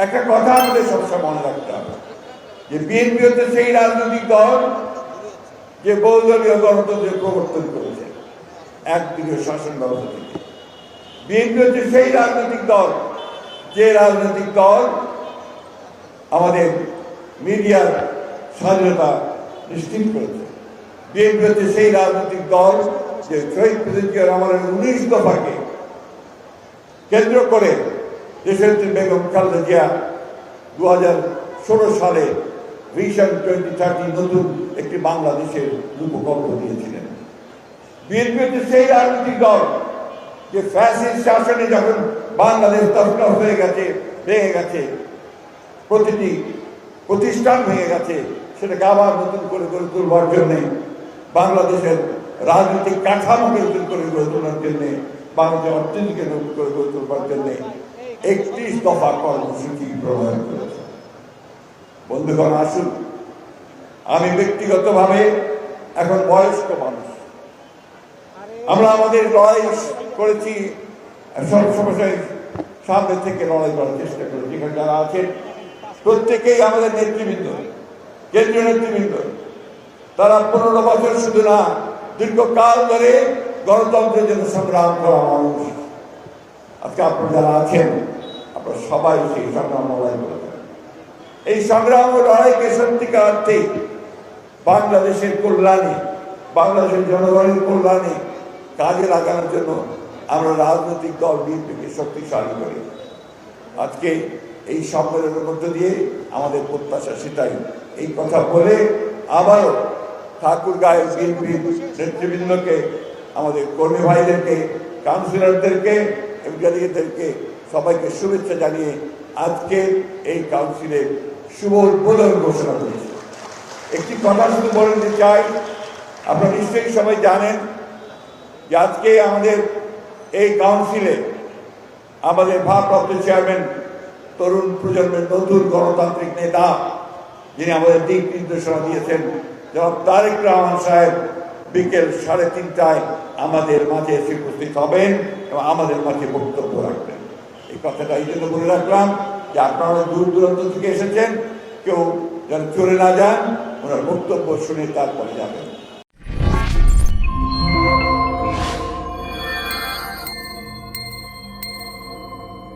একটা কথা আমাদের সবসময় মনে রাখতে হবে যে বিএনপি হচ্ছে সেই রাজনৈতিক দল যে বহুদলীয় গণতন্ত্রের প্রবর্তন করেছে একদিকে শাসন ব্যবস্থা থেকে। বিএনপি হচ্ছে সেই রাজনৈতিক দল যে রাজনৈতিক দল আমাদের মিডিয়ার স্বাধীনতা নিশ্চিত করেছে। বিএনপি হচ্ছে সেই রাজনৈতিক দল যে শহীদ প্রেসিডেন্ট জিয়া রহমানের 19 দফাকে কেন্দ্র করে দেশের বেগম খালেদা জিয়া 2016 সালে ভিশন 2030 নতুন একটি বাংলাদেশের রূপকল্প দিয়েছিলেন। বিএনপি হচ্ছে সেই রাজনৈতিক দল যে ফ্যাসিস্ট শাসনে যখন বাংলাদেশ তছনছ হয়ে গেছে, ভেঙে গেছে, প্রতিটি প্রতিষ্ঠান ভেঙে গেছে, সেটাকে আবার নতুন করে গড়ে তুলবার জন্যে, বাংলাদেশের রাজনৈতিক কাঠামোকে নতুন করে গড়ে তোলার জন্যে, বাংলাদেশের অর্থনীতিকে নতুন করে গড়ে তুলবার জন্যে 31 দফা কর্মসূচি প্রণয়ন করেছে। বন্ধুগণ, আসুন, আমি ব্যক্তিগতভাবে এখন বয়স্ক মানুষ, আমরা আমাদের লড়াই করেছি, সবসময় সামনে থেকে লড়াই করার চেষ্টা করেছি। এখানে যারা আছেন প্রত্যেকেই আমাদের নেতৃবৃন্দ, কেন্দ্রীয় নেতৃবৃন্দ, তারা 15 বছর শুধু না, দীর্ঘকাল ধরে গণতন্ত্রের জন্য সংগ্রাম করা মানুষ। আজকে আপনারা যারা আছেন, আপনারা সবাই সেই সংগ্রাম লড়াই করেছেন। এই সংগ্রাম ও লড়াইকে সত্যিকার অর্থে বাংলাদেশের কল্যাণে, বাংলাদেশের জনগণের কল্যাণে কাজে লাগানোর জন্য আমরা রাজনৈতিক দল বিএনপিকে শক্তিশালী করি। আজকে এই সম্মেলনের মধ্য দিয়ে আমাদের প্রত্যাশা সেটাই। এই কথা বলে আবারও ঠাকুরগাঁয়ের বিএনপির নেতৃবৃন্দকে, আমাদের কর্মী ভাইদেরকে, কাউন্সিলরদেরকে, এমপিদেরকে সবাইকে শুভেচ্ছা জানিয়ে আজকে এই কাউন্সিলের শুভ উদ্বোধন ঘোষণা করেছে। একটি কথা শুধু বলে দিতে চাই, আপনারা নিশ্চয়ই সবাই জানেন যে আজকে আমাদের এই কাউন্সিলে আমাদের ভারপ্রাপ্ত চেয়ারম্যান, তরুণ প্রজন্মের নতুন গণতান্ত্রিক নেতা, যিনি আমাদের দিক নির্দেশনা দিয়েছেন, জনাব তারেক রহমান সাহেব বিকেল 3:30টায় আমাদের মাঝে এসে উপস্থিত হবেন এবং আমাদের মাঝে বক্তব্য রাখবেন। এই কথাটা এই জন্য বলে রাখলাম যে আপনারা দূর দূরান্ত থেকে এসেছেন, কেউ যেন চলে না যান, ওনার বক্তব্য শুনে তারপরে যাবেন।